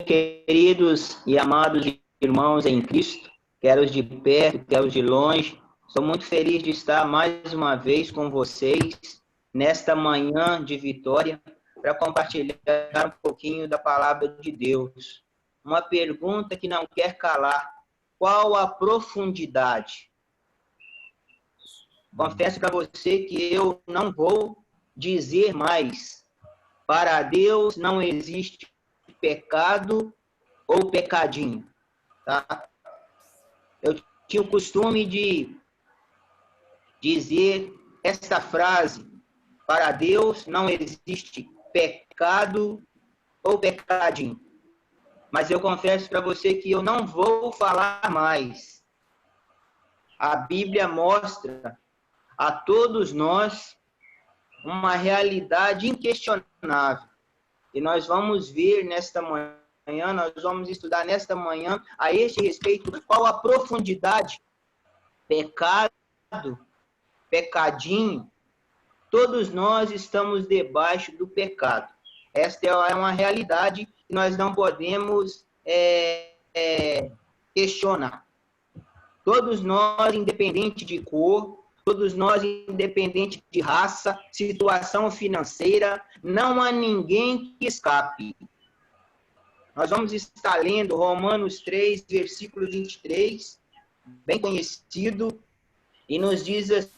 queridos e amados irmãos em Cristo, quer os de perto, quer os de longe, estou muito feliz de estar mais uma vez com vocês nesta manhã de vitória para compartilhar um pouquinho da palavra de Deus. Uma pergunta que não quer calar: qual a profundidade? Confesso para você que eu não vou dizer mais. Para Deus não existe pecado ou pecadinho, tá? Eu tinha o costume de dizer esta frase: para Deus não existe pecado ou pecadinho. Mas eu confesso para você que eu não vou falar mais. A Bíblia mostra a todos nós uma realidade inquestionável. E nós vamos ver nesta manhã, nós vamos estudar nesta manhã a este respeito qual a profundidade, pecado, pecadinho. Todos nós estamos debaixo do pecado. Esta é uma realidade que nós não podemos questionar. Todos nós, independente de cor, todos nós, independente de raça, situação financeira, não há ninguém que escape. Nós vamos estar lendo Romanos 3, versículo 23, bem conhecido, e nos diz assim,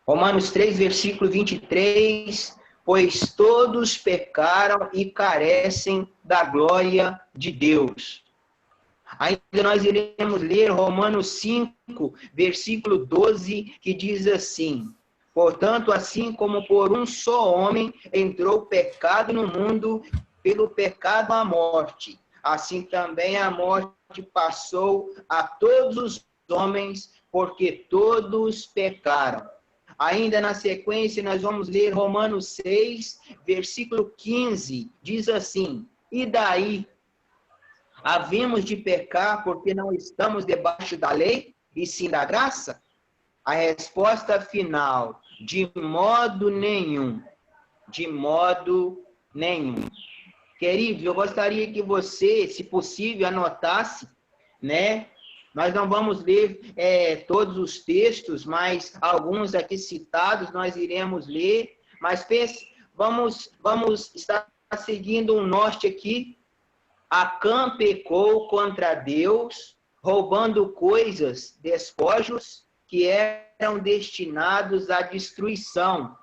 Romanos 3, versículo 23, pois todos pecaram e carecem da glória de Deus. Ainda nós iremos ler Romanos 5, versículo 12, que diz assim: portanto, assim como por um só homem entrou o pecado no mundo, pelo pecado a morte, assim também a morte passou a todos os homens, porque todos pecaram. Ainda na sequência, nós vamos ler Romanos 6, versículo 15, diz assim: e daí? Havemos de pecar porque não estamos debaixo da lei, e sim da graça? A resposta final: de modo nenhum. De modo nenhum. Queridos, eu gostaria que você, se possível, anotasse, né? Nós não vamos ler todos os textos, mas alguns aqui citados nós iremos ler. Mas pense, vamos estar seguindo um norte aqui. Acã pecou contra Deus, roubando coisas, despojos que eram destinados à destruição.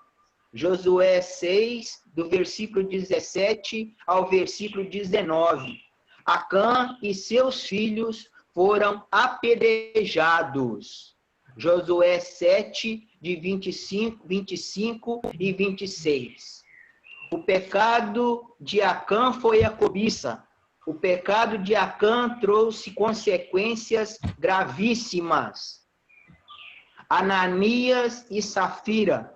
Josué 6, do versículo 17 ao versículo 19. Acã e seus filhos foram apedrejados. Josué 7, de 25 e 26. O pecado de Acã foi a cobiça. O pecado de Acã trouxe consequências gravíssimas. Ananias e Safira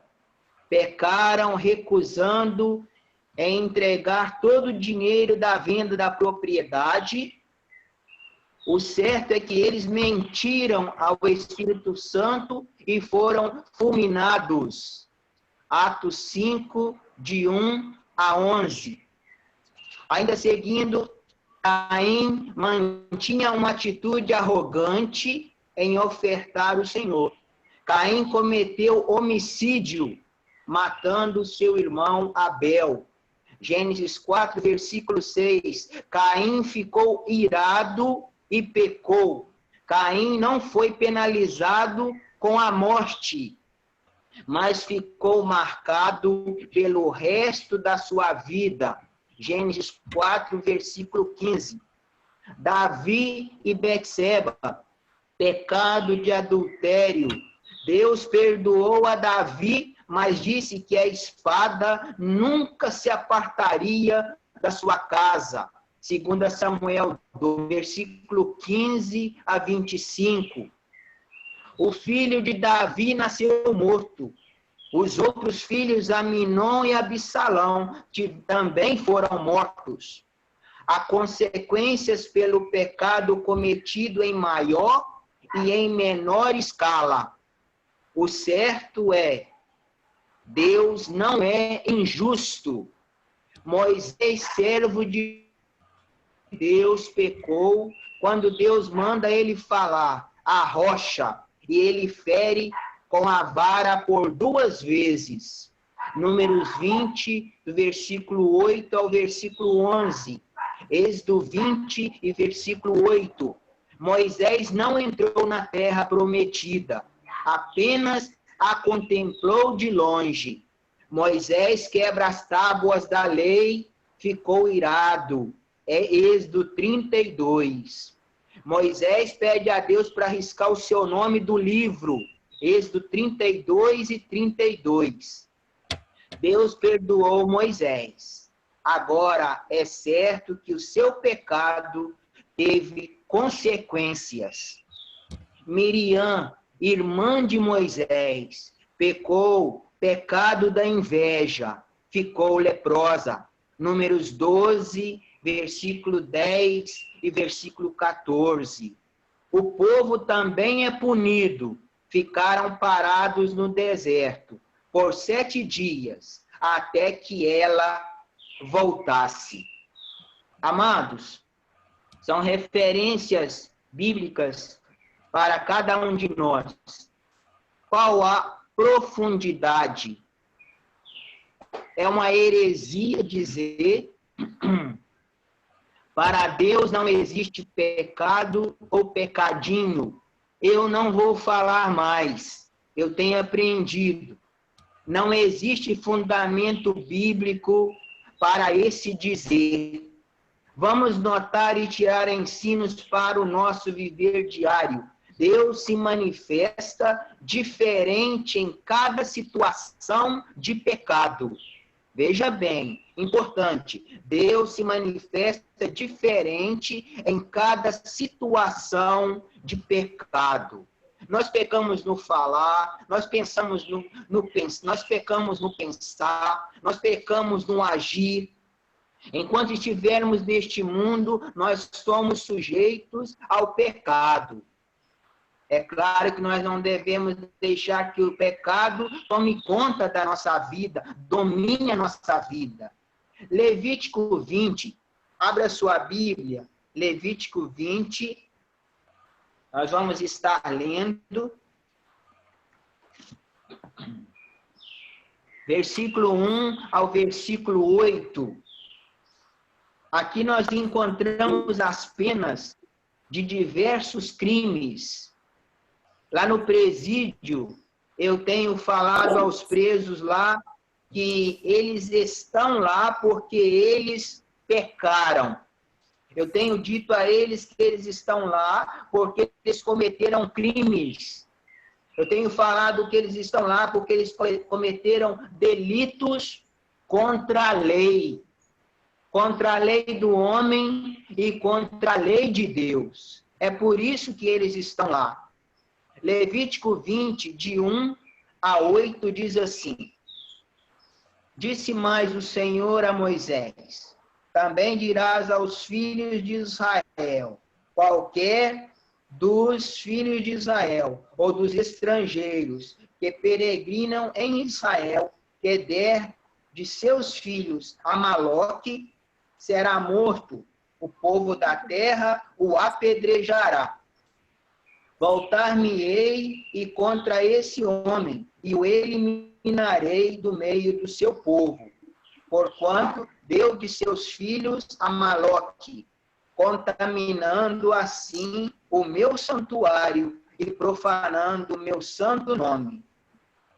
pecaram recusando entregar todo o dinheiro da venda da propriedade. O certo é que eles mentiram ao Espírito Santo e foram fulminados. Atos 5, de 1 a 11. Ainda seguindo, Caim mantinha uma atitude arrogante em ofertar o Senhor. Caim cometeu homicídio, matando seu irmão Abel. Gênesis 4, versículo 6. Caim ficou irado e pecou. Caim não foi penalizado com a morte, mas ficou marcado pelo resto da sua vida. Gênesis 4, versículo 15. Davi e Betseba, pecado de adultério. Deus perdoou a Davi, mas disse que a espada nunca se apartaria da sua casa. 2 Samuel 2, versículo 15 a 25. O filho de Davi nasceu morto. Os outros filhos, Aminon e Absalão, também foram mortos. Há consequências pelo pecado cometido em maior e em menor escala. O certo é, Deus não é injusto. Moisés, servo de Deus pecou quando Deus manda ele falar a rocha e ele fere com a vara por 2 vezes. Números 20, do versículo 8 ao versículo 11. Êxodo 20 e versículo 8. Moisés não entrou na terra prometida, apenas a contemplou de longe. Moisés quebra as tábuas da lei, ficou irado. É Êxodo 32. Moisés pede a Deus para riscar o seu nome do livro. Êxodo 32 e 32. Deus perdoou Moisés. Agora é certo que o seu pecado teve consequências. Miriam, irmã de Moisés, pecou, pecado da inveja, ficou leprosa. Números 12, versículo 10 e versículo 14. O povo também é punido. Ficaram parados no deserto por 7 dias, até que ela voltasse. Amados, são referências bíblicas para cada um de nós. Qual a profundidade? É uma heresia dizer para Deus não existe pecado ou pecadinho. Eu não vou falar mais. Eu tenho aprendido. Não existe fundamento bíblico para esse dizer. Vamos notar e tirar ensinos para o nosso viver diário. Deus se manifesta diferente em cada situação de pecado. Veja bem, importante, Deus se manifesta diferente em cada situação de pecado. Nós pecamos no falar, nós pensamos nós pecamos no pensar, nós pecamos no agir. Enquanto estivermos neste mundo, nós somos sujeitos ao pecado. É claro que nós não devemos deixar que o pecado tome conta da nossa vida, domine a nossa vida. Levítico 20, abra sua Bíblia, Levítico 20, nós vamos estar lendo, versículo 1 ao versículo 8. Aqui nós encontramos as penas de diversos crimes. Lá no presídio, eu tenho falado aos presos lá que eles estão lá porque eles pecaram. Eu tenho dito a eles que eles estão lá porque eles cometeram crimes. Eu tenho falado que eles estão lá porque eles cometeram delitos contra a lei do homem e contra a lei de Deus. É por isso que eles estão lá. Levítico 20, de 1 a 8, diz assim: Disse mais o Senhor a Moisés: Também dirás aos filhos de Israel: qualquer dos filhos de Israel ou dos estrangeiros que peregrinam em Israel, que der de seus filhos a Maloque, será morto. O povo da terra o apedrejará. Voltar-me-ei e contra esse homem, e o eliminarei do meio do seu povo, porquanto deu de seus filhos a Maloque, contaminando assim o meu santuário e profanando o meu santo nome.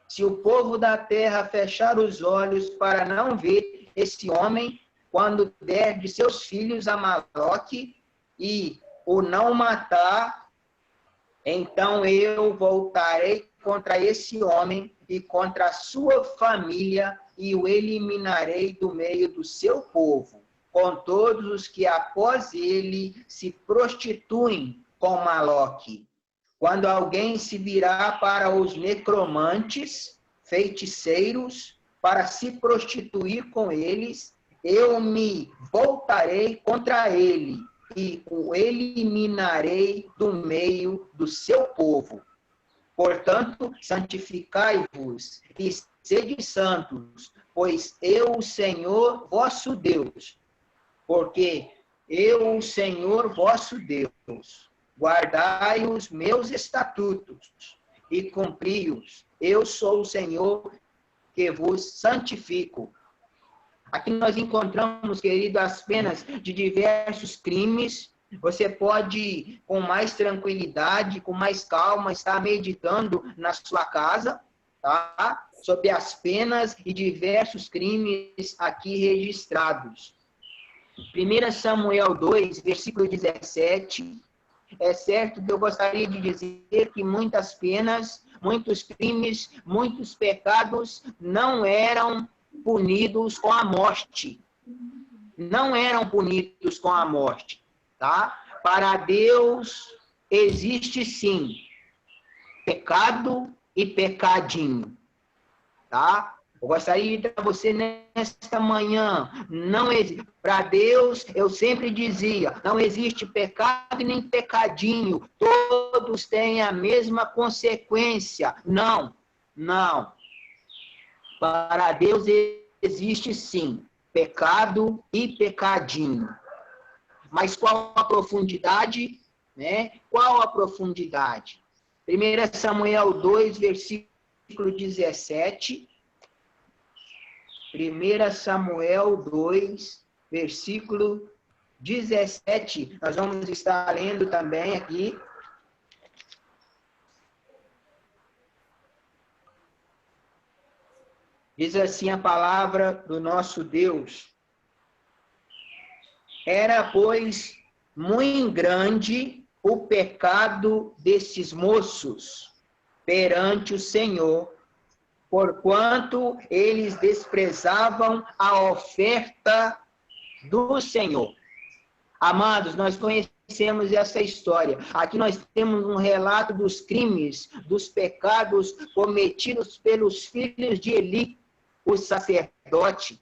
Se o povo da terra fechar os olhos para não ver esse homem, quando der de seus filhos a Maloque e o não matar, então eu voltarei contra esse homem e contra a sua família e o eliminarei do meio do seu povo, com todos os que após ele se prostituem com Maloque. Quando alguém se virar para os necromantes, feiticeiros, para se prostituir com eles, eu me voltarei contra ele e o eliminarei do meio do seu povo. Portanto, santificai-vos e sede santos, pois eu, o Senhor, vosso Deus, porque Eu, o Senhor vosso Deus, guardai os meus estatutos e cumpri-os. Eu sou o Senhor que vos santifico. Aqui nós encontramos, querido, as penas de diversos crimes. Você pode, com mais tranquilidade, com mais calma, estar meditando na sua casa, tá? Sobre as penas e diversos crimes aqui registrados. 1 Samuel 2, versículo 17. É certo que eu gostaria de dizer que muitas penas, muitos crimes, muitos pecados não eram punidos com a morte. Não eram punidos com a morte, tá? Para Deus existe sim pecado e pecadinho, tá? Eu gostaria de dar a você nesta manhã, para Deus, eu sempre dizia, não existe pecado e nem pecadinho, todos têm a mesma consequência. Não, não. Para Deus existe sim pecado e pecadinho. Mas qual a profundidade? Né? Qual a profundidade? 1 Samuel 2, versículo 17. 1 Samuel 2, versículo 17. Nós vamos estar lendo também aqui. Diz assim a palavra do nosso Deus. Era, pois, muito grande o pecado destes moços perante o Senhor, porquanto eles desprezavam a oferta do Senhor. Amados, nós conhecemos essa história. Aqui nós temos um relato dos crimes, dos pecados cometidos pelos filhos de Eli, o sacerdote.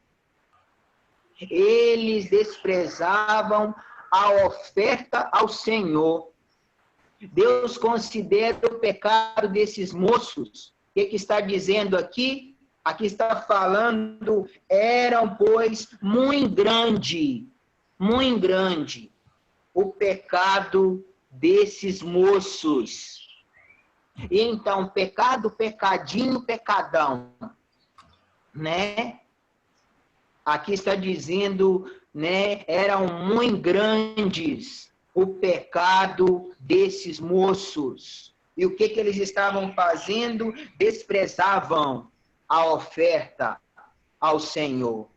Eles desprezavam a oferta ao Senhor. Deus considera o pecado desses moços. O que está dizendo aqui? Aqui está falando, eram, pois, muito grande o pecado desses moços. E então, pecado, pecadinho, pecadão, né? Aqui está dizendo, né, eram muito grandes o pecado desses moços. E o que eles estavam fazendo? Desprezavam a oferta ao Senhor.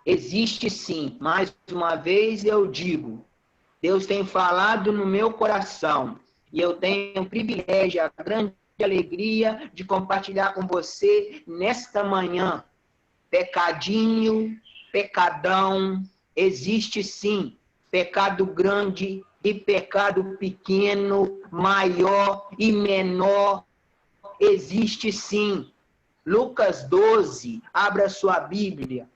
Existe sim, mais uma vez eu digo, Deus tem falado no meu coração, e eu tenho o privilégio, a grande alegria de compartilhar com você nesta manhã. Pecadinho, pecadão, existe sim, pecado grande e pecado pequeno, maior e menor, existe sim. Lucas 12, abra sua Bíblia.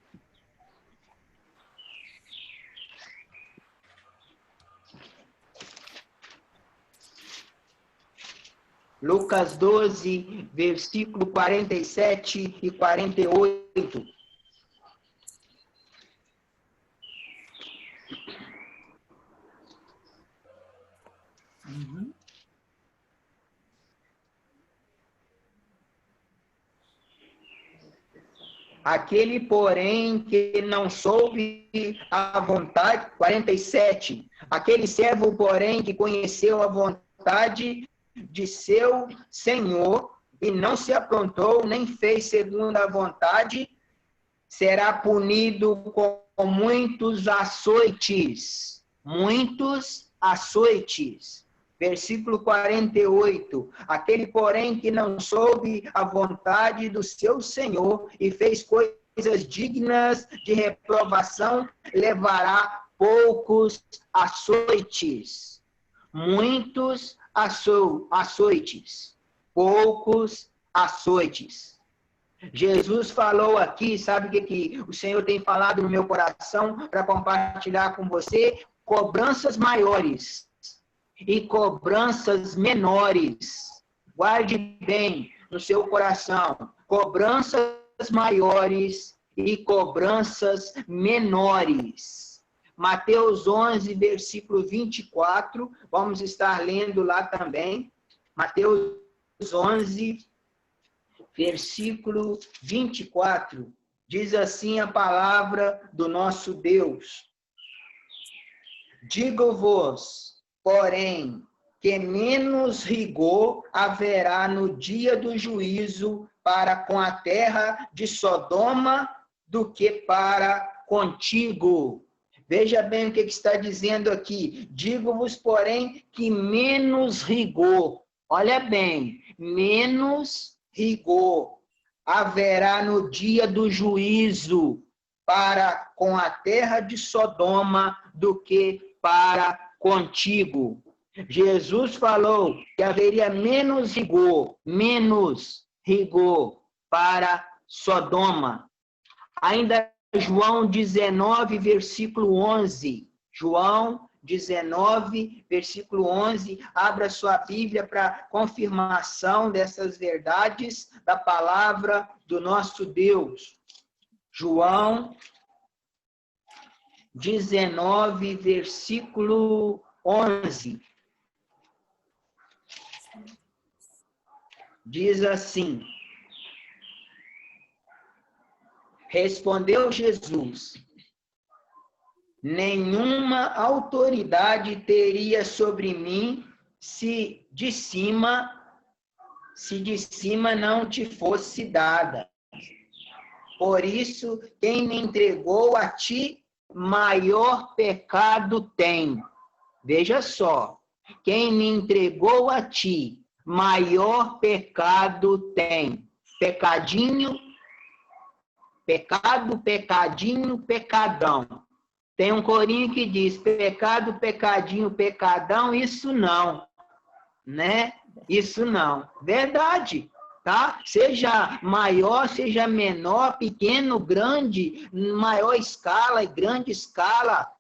Lucas 12, versículo 47 e 48. Aquele, porém, que não soube a vontade, 47. Aquele servo, porém, que conheceu a vontade de seu Senhor e não se aprontou, nem fez segundo a vontade, será punido com muitos açoites. Muitos açoites. Versículo 48. Aquele, porém, que não soube a vontade do seu Senhor e fez coisas dignas de reprovação, levará poucos açoites. Muitos açoites. Poucos açoites. Jesus falou aqui, sabe o que o Senhor tem falado no meu coração para compartilhar com você? Cobranças maiores e cobranças menores. Guarde bem no seu coração. Cobranças maiores e cobranças menores. Mateus 11, versículo 24, vamos estar lendo lá também. Mateus 11, versículo 24, diz assim a palavra do nosso Deus: digo-vos, porém, que menos rigor haverá no dia do juízo para com a terra de Sodoma do que para contigo. Veja bem o que está dizendo aqui. Digo-vos, porém, que menos rigor, olha bem, menos rigor haverá no dia do juízo para com a terra de Sodoma do que para contigo. Jesus falou que haveria menos rigor para Sodoma. Ainda João 19, versículo 11. João 19, versículo 11. Abra sua Bíblia para confirmação dessas verdades da palavra do nosso Deus. João 19, versículo 11. Diz assim: respondeu Jesus: nenhuma autoridade teria sobre mim se de cima não te fosse dada. Por isso, quem me entregou a ti, maior pecado tem. Veja só, quem me entregou a ti, maior pecado tem. Pecadinho, pecado, pecadinho, pecadão. Tem um corinho que diz, pecado, pecadinho, pecadão, isso não, né? Isso não. Verdade, tá? Seja maior, seja menor, pequeno, grande, maior escala e grande escala,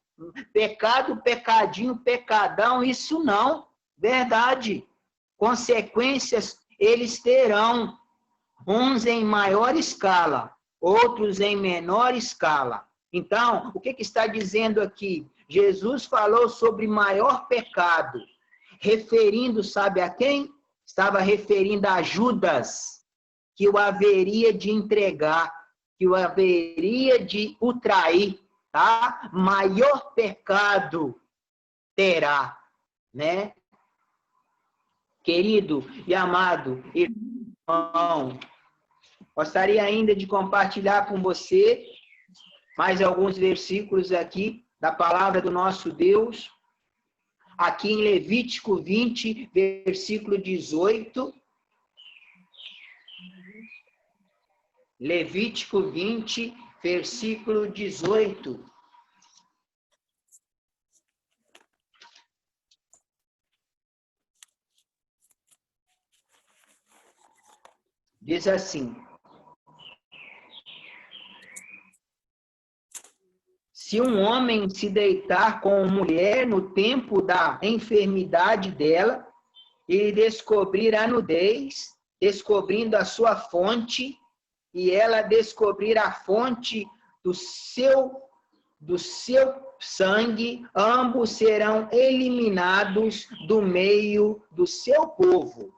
pecado, pecadinho, pecadão, isso não. Verdade. Consequências eles terão, uns em maior escala, outros em menor escala. Então, o que está dizendo aqui? Jesus falou sobre maior pecado, referindo, sabe a quem? Estava referindo a Judas, que o haveria de entregar, que o haveria de o trair, tá? Maior pecado terá, né? Querido e amado irmão, gostaria ainda de compartilhar com você mais alguns versículos aqui da palavra do nosso Deus. Aqui em Levítico 20, versículo 18. Levítico 20, versículo 18. Diz assim: se um homem se deitar com mulher no tempo da enfermidade dela e descobrir a nudez, descobrindo a sua fonte, e ela descobrir a fonte do seu sangue, ambos serão eliminados do meio do seu povo.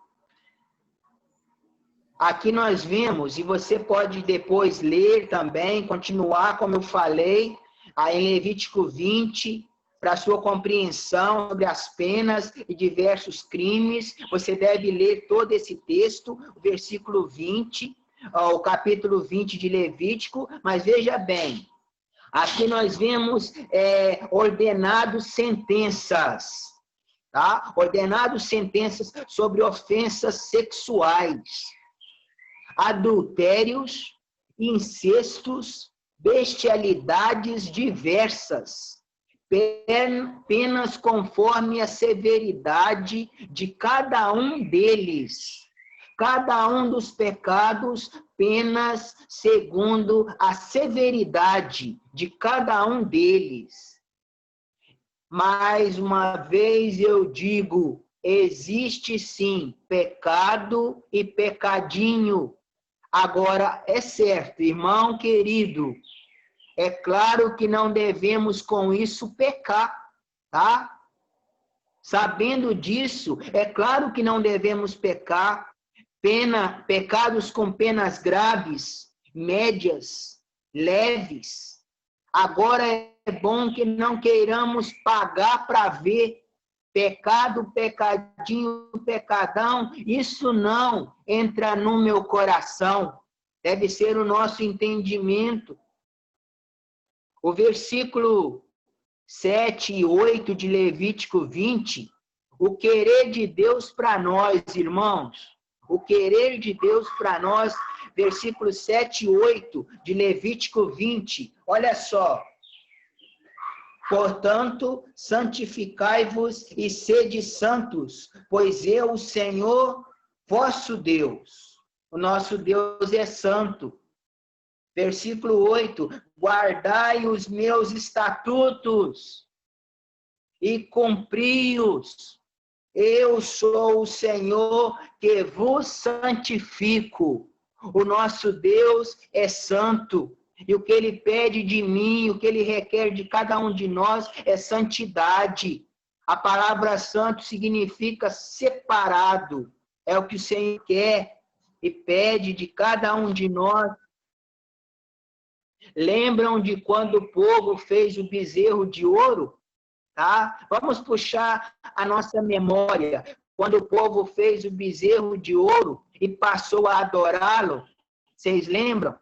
Aqui nós vemos, e você pode depois ler também, continuar como eu falei, aí em Levítico 20, para sua compreensão sobre as penas e diversos crimes, você deve ler todo esse texto, o versículo 20, o capítulo 20 de Levítico, mas veja bem, aqui nós vemos ordenados sentenças, tá? Ordenados sentenças sobre ofensas sexuais, adultérios, incestos, bestialidades diversas, penas conforme a severidade de cada um deles. Cada um dos pecados, penas segundo a severidade de cada um deles. Mais uma vez eu digo, existe sim pecado e pecadinho. Agora, é certo, irmão querido, é claro que não devemos com isso pecar, tá? Sabendo disso, é claro que não devemos pecar. Pecados com penas graves, médias, leves. Agora é bom que não queiramos pagar para ver. Pecado, pecadinho, pecadão, isso não entra no meu coração. Deve ser o nosso entendimento. O versículo 7 e 8 de Levítico 20, o querer de Deus para nós, irmãos, o querer de Deus para nós, versículos 7 e 8 de Levítico 20, olha só. Portanto, santificai-vos e sede santos, pois eu, o Senhor, vosso Deus, o nosso Deus é santo. Versículo 8, guardai os meus estatutos e cumpri-os. Eu sou o Senhor que vos santifico. O nosso Deus é santo. E o que Ele pede de mim, o que Ele requer de cada um de nós é santidade. A palavra santo significa separado. É o que o Senhor quer e pede de cada um de nós. Lembram de quando o povo fez o bezerro de ouro? Tá? Vamos puxar a nossa memória. Quando o povo fez o bezerro de ouro e passou a adorá-lo, vocês lembram?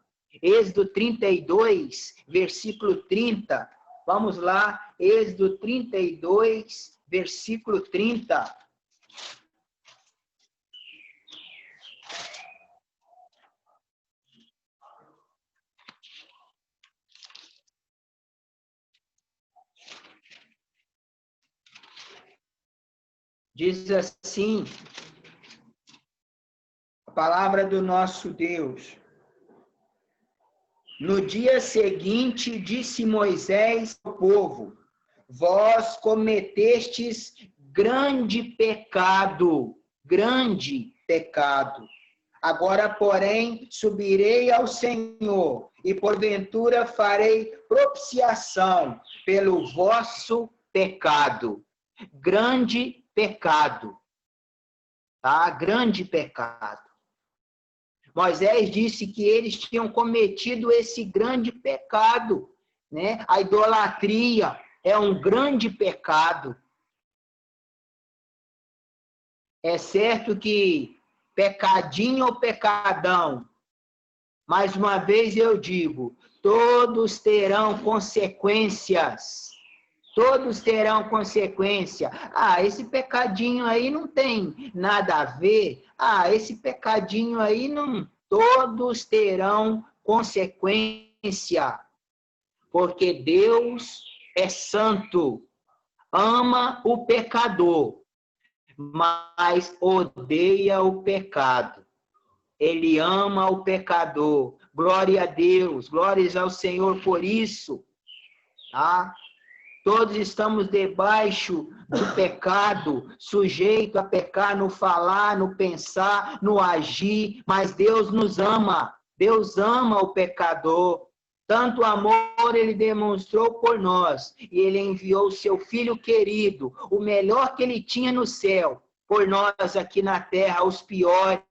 Êxodo 32, versículo 30. Vamos lá, Êxodo 32, versículo 30. Diz assim, a palavra do nosso Deus. No dia seguinte, disse Moisés ao povo, vós cometestes grande pecado. Agora, porém, subirei ao Senhor e porventura farei propiciação pelo vosso pecado. Grande pecado. Tá? Grande pecado. Moisés disse que eles tinham cometido esse grande pecado, né? A idolatria é um grande pecado. É certo que pecadinho ou pecadão, mais uma vez eu digo, todos terão consequências. Todos terão consequência. Ah, esse pecadinho aí não tem nada a ver. Ah, esse pecadinho aí não. Todos terão consequência. Porque Deus é santo. Ama o pecador, mas odeia o pecado. Ele ama o pecador. Glória a Deus. Glórias ao Senhor por isso. Tá? Todos estamos debaixo do pecado, sujeito a pecar no falar, no pensar, no agir, mas Deus nos ama. Deus ama o pecador. Tanto amor Ele demonstrou por nós, e Ele enviou o seu Filho querido, o melhor que Ele tinha no céu, por nós aqui na terra, os piores,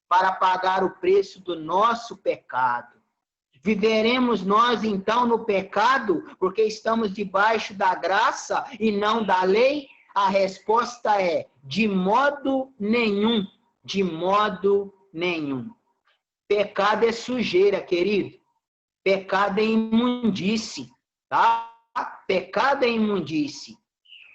para pagar o preço do nosso pecado. Viveremos nós, então, no pecado, porque estamos debaixo da graça e não da lei? A resposta é, de modo nenhum. De modo nenhum. Pecado é sujeira, querido. Pecado é imundície, tá? Pecado é imundície.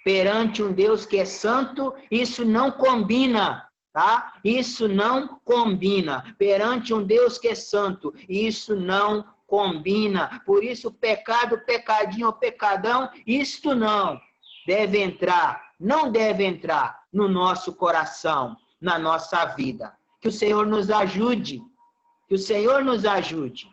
Perante um Deus que é santo, isso não combina. Tá? Isso não combina. Perante um Deus que é santo, isso não combina. Por isso, pecado, pecadinho ou pecadão, isto não deve entrar, não deve entrar no nosso coração, na nossa vida. Que o Senhor nos ajude, que o Senhor nos ajude,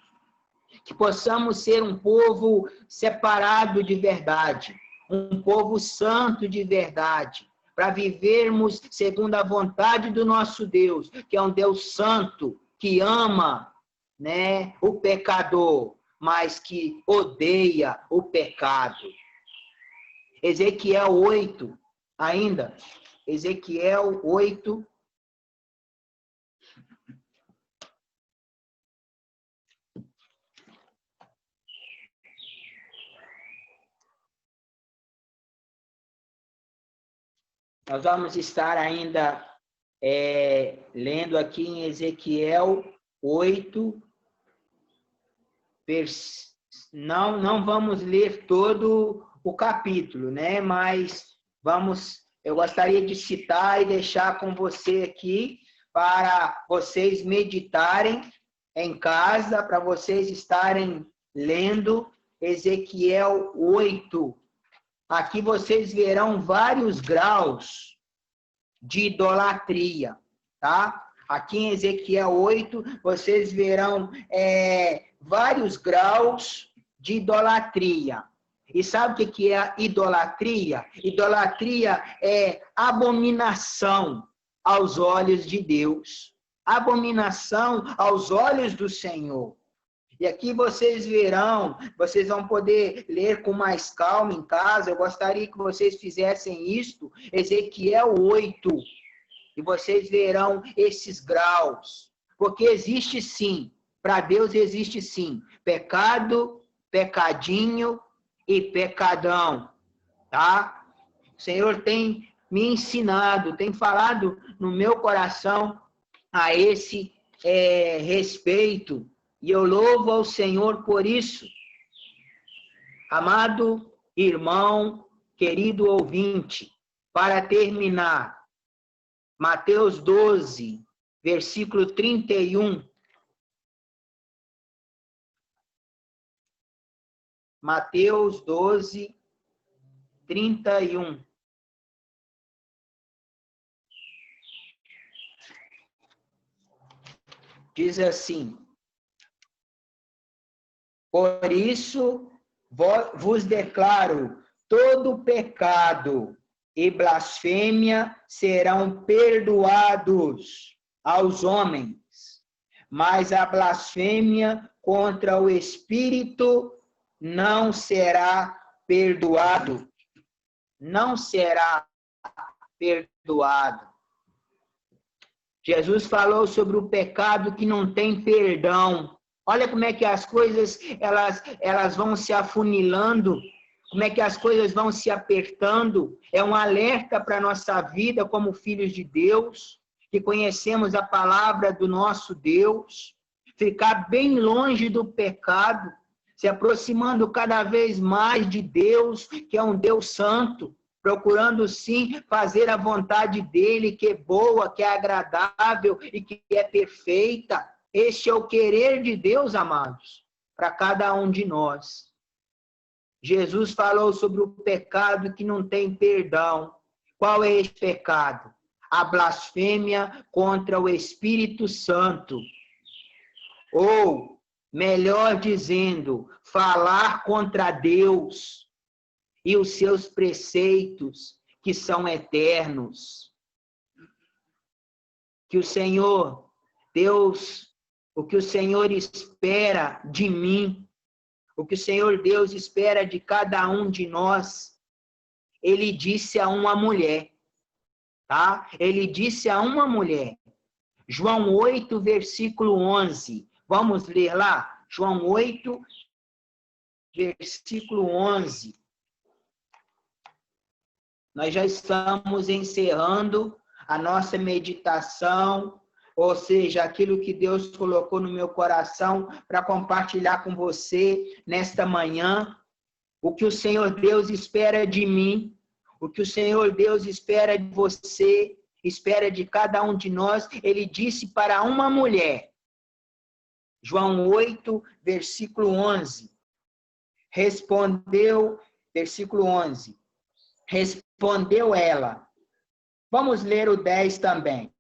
que possamos ser um povo separado de verdade, um povo santo de verdade, para vivermos segundo a vontade do nosso Deus, que é um Deus santo, que ama, né, o pecador, mas que odeia o pecado. Ezequiel 8, ainda. Ezequiel 8. Nós vamos estar ainda lendo aqui em Ezequiel 8, não vamos ler todo o capítulo, né? Mas eu gostaria de citar e deixar com você aqui para vocês meditarem em casa, para vocês estarem lendo Ezequiel 8. Aqui vocês verão vários graus de idolatria, tá? Aqui em Ezequiel 8, vocês verão vários graus de idolatria. E sabe o que é idolatria? Idolatria é abominação aos olhos de Deus. Abominação aos olhos do Senhor. E aqui vocês verão, vocês vão poder ler com mais calma em casa. Eu gostaria que vocês fizessem isto, Ezequiel 8. E vocês verão esses graus. Porque existe sim, para Deus existe sim, pecado, pecadinho e pecadão. Tá? O Senhor tem me ensinado, tem falado no meu coração a esse respeito. E eu louvo ao Senhor por isso. Amado irmão, querido ouvinte, para terminar, Mateus 12, versículo 31. Mateus 12, 31. Diz assim: por isso vos declaro, todo pecado e blasfêmia serão perdoados aos homens, mas a blasfêmia contra o Espírito não será perdoado. Não será perdoado. Jesus falou sobre o pecado que não tem perdão. Olha como é que as coisas elas vão se afunilando, como é que as coisas vão se apertando. É um alerta para a nossa vida como filhos de Deus, que conhecemos a palavra do nosso Deus, ficar bem longe do pecado, se aproximando cada vez mais de Deus, que é um Deus santo, procurando sim fazer a vontade dele, que é boa, que é agradável e que é perfeita. Este é o querer de Deus, amados, para cada um de nós. Jesus falou sobre o pecado que não tem perdão. Qual é esse pecado? A blasfêmia contra o Espírito Santo. Ou, melhor dizendo, falar contra Deus e os seus preceitos que são eternos. Que o Senhor, Deus, o que o Senhor espera de mim, o que o Senhor Deus espera de cada um de nós, ele disse a uma mulher, tá? Ele disse a uma mulher, João 8, versículo 11. Vamos ler lá? João 8, versículo 11. Nós já estamos encerrando a nossa meditação, ou seja, aquilo que Deus colocou no meu coração para compartilhar com você nesta manhã. O que o Senhor Deus espera de mim, o que o Senhor Deus espera de você, espera de cada um de nós. Ele disse para uma mulher, João 8, versículo 11. Respondeu, versículo 11. Respondeu ela. Vamos ler o 10 também.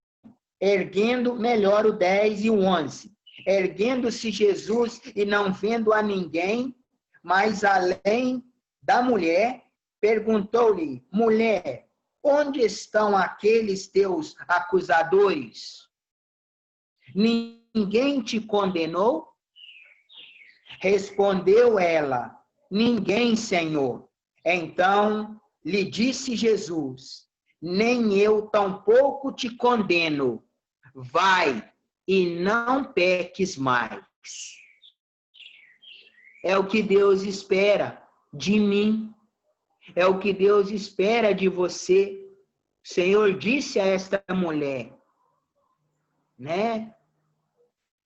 Erguendo, melhor o 10 e o 11. Erguendo-se Jesus e não vendo a ninguém, mas além da mulher, perguntou-lhe, mulher, onde estão aqueles teus acusadores? ninguém te condenou? Respondeu ela: ninguém, Senhor. Então lhe disse Jesus: nem eu tampouco te condeno. Vai e não peques mais. É o que Deus espera de mim. É o que Deus espera de você. O Senhor disse a esta mulher, né?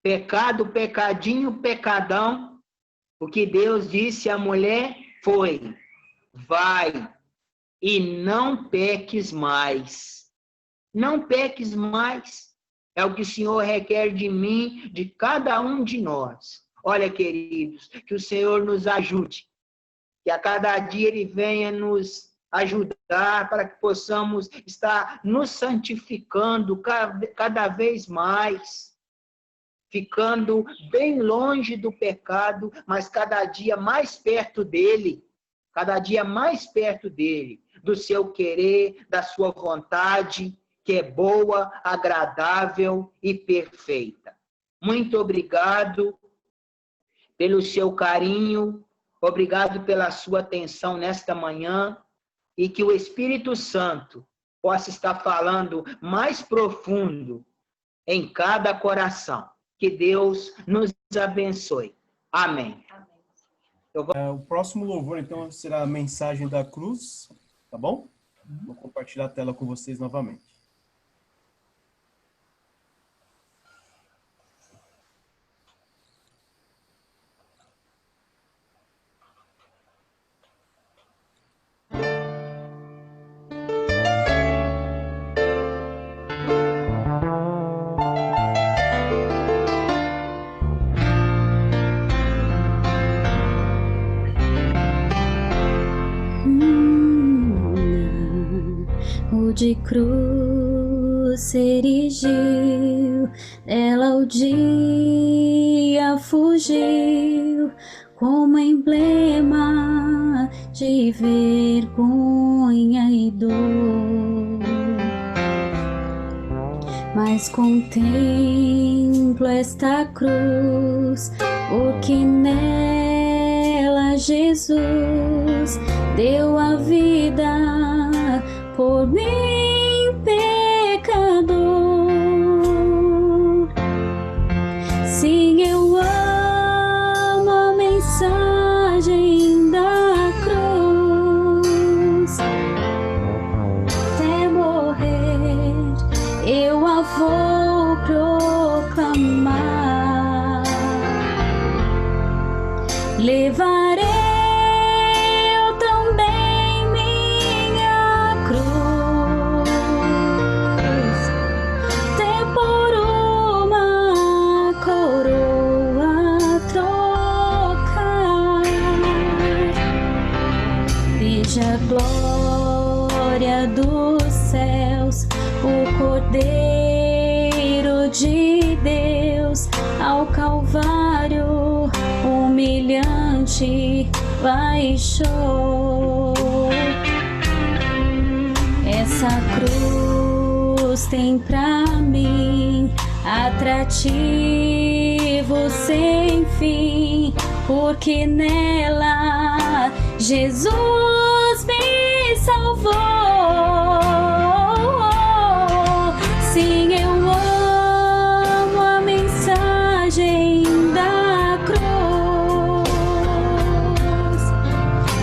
Pecado, pecadinho, pecadão. O que Deus disse à mulher foi: vai e não peques mais. Não peques mais. É o que o Senhor requer de mim, de cada um de nós. Olha, queridos, que o Senhor nos ajude. Que a cada dia Ele venha nos ajudar para que possamos estar nos santificando cada vez mais. Ficando bem longe do pecado, mas cada dia mais perto dele. Cada dia mais perto dele. Do seu querer, da sua vontade, que é boa, agradável e perfeita. Muito obrigado pelo seu carinho, obrigado pela sua atenção nesta manhã, e que o Espírito Santo possa estar falando mais profundo em cada coração. Que Deus nos abençoe. Amém. O próximo louvor, então, será a mensagem da cruz, tá bom? Vou compartilhar a tela com vocês novamente. De cruz se erigiu, ela o dia fugiu, como emblema de vergonha e dor. Mas contemplo esta cruz, porque nela Jesus deu a vida por mim, pecador. Sim, eu amo a mensagem da cruz. Até morrer, eu a vou proclamar. Levarei a glória dos céus, o Cordeiro de Deus, ao Calvário humilhante baixou. Essa cruz tem pra mim atrativo sem fim, porque nela Jesus me salvou. Sim, eu amo a mensagem da cruz.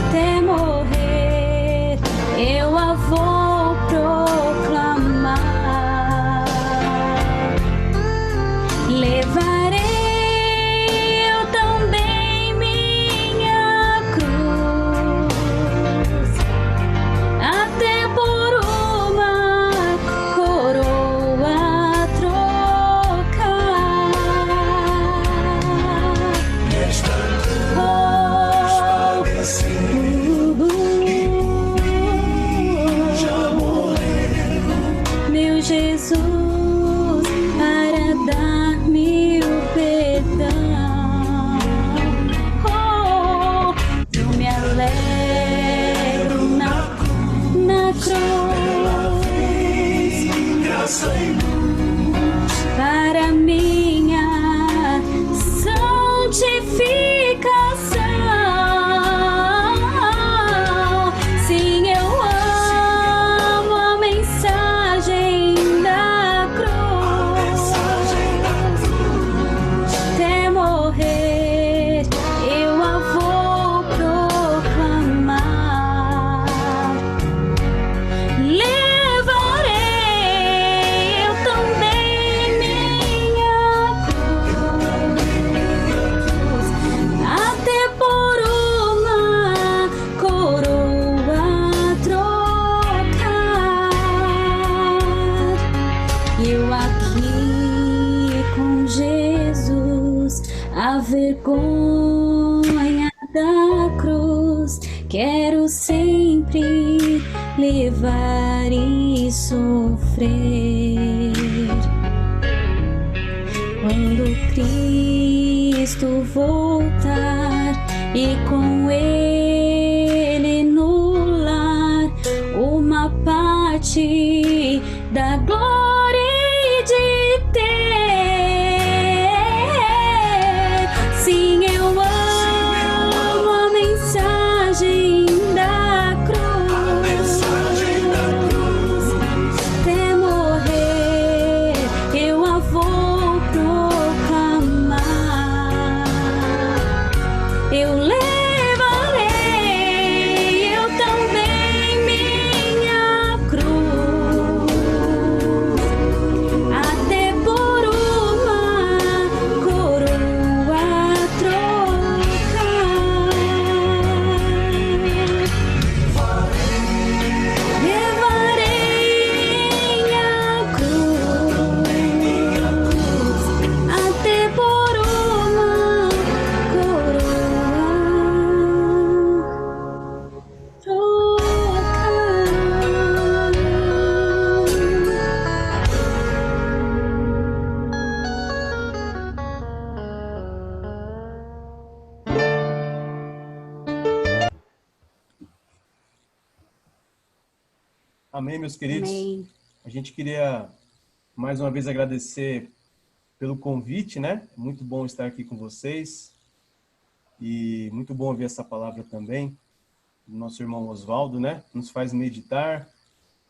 Até morrer, eu a vou proclamar. Levarei eu também minha cruz, até por uma coroa trocar. Nesta cruz padeci, que já vergonha da cruz, quero sempre levar e sofrer. Quando Cristo voltar e com Ele no lar uma parte da glória de ter. Sim, eu amo a mensagem da cruz. Até morrer eu a vou proclamar. Eu levarei eu também minha cruz, até por uma coroa trocar. Levarei minha cruz, até por uma coroa Amém, meus queridos. Amém. A gente queria mais uma vez agradecer pelo convite, né? Muito bom estar aqui com vocês e muito bom ouvir essa palavra também do nosso irmão Oswaldo, né? Nos faz meditar,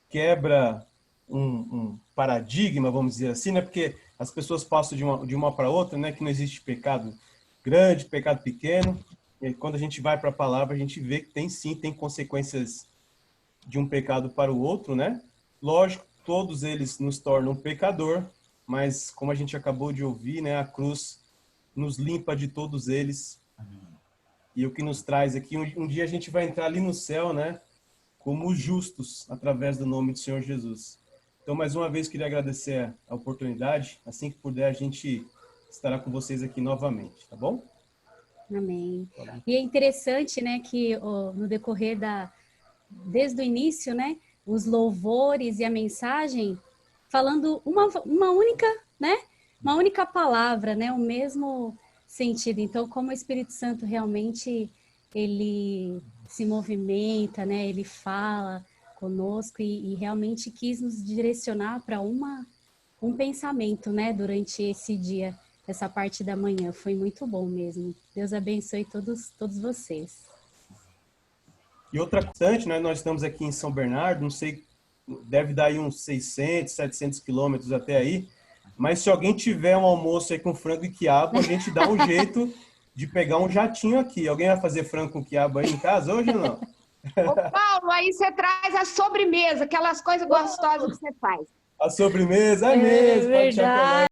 quebra um paradigma, vamos dizer assim, né? Porque as pessoas passam de uma para outra, né? Que não existe pecado grande, pecado pequeno. E aí, quando a gente vai para a palavra, a gente vê que tem sim, tem consequências de um pecado para o outro, né? Lógico, todos eles nos tornam pecador, mas como a gente acabou de ouvir, né? A cruz nos limpa de todos eles. E o que nos traz aqui, um dia a gente vai entrar ali no céu, né? Como justos, através do nome do Senhor Jesus. Então, mais uma vez, queria agradecer a oportunidade. Assim que puder, a gente estará com vocês aqui novamente, tá bom? Amém. E é interessante, né, que no decorrer desde o início, né, os louvores e a mensagem falando uma única, né, uma única palavra, né, o mesmo sentido. Então, como o Espírito Santo realmente ele se movimenta, né, ele fala conosco e realmente quis nos direcionar para um pensamento, né, durante esse dia, essa parte da manhã. Foi muito bom mesmo. Deus abençoe todos vocês. E outra constante, né? Nós estamos aqui em São Bernardo, não sei, deve dar aí uns 600, 700 quilômetros até aí, mas se alguém tiver um almoço aí com frango e quiabo, a gente dá um jeito de pegar um jatinho aqui. Alguém vai fazer frango com quiabo aí em casa hoje ou não? Ô, Paulo, aí você traz a sobremesa, aquelas coisas gostosas que você faz. A sobremesa, é É mesmo, pode verdade. chacoalhar.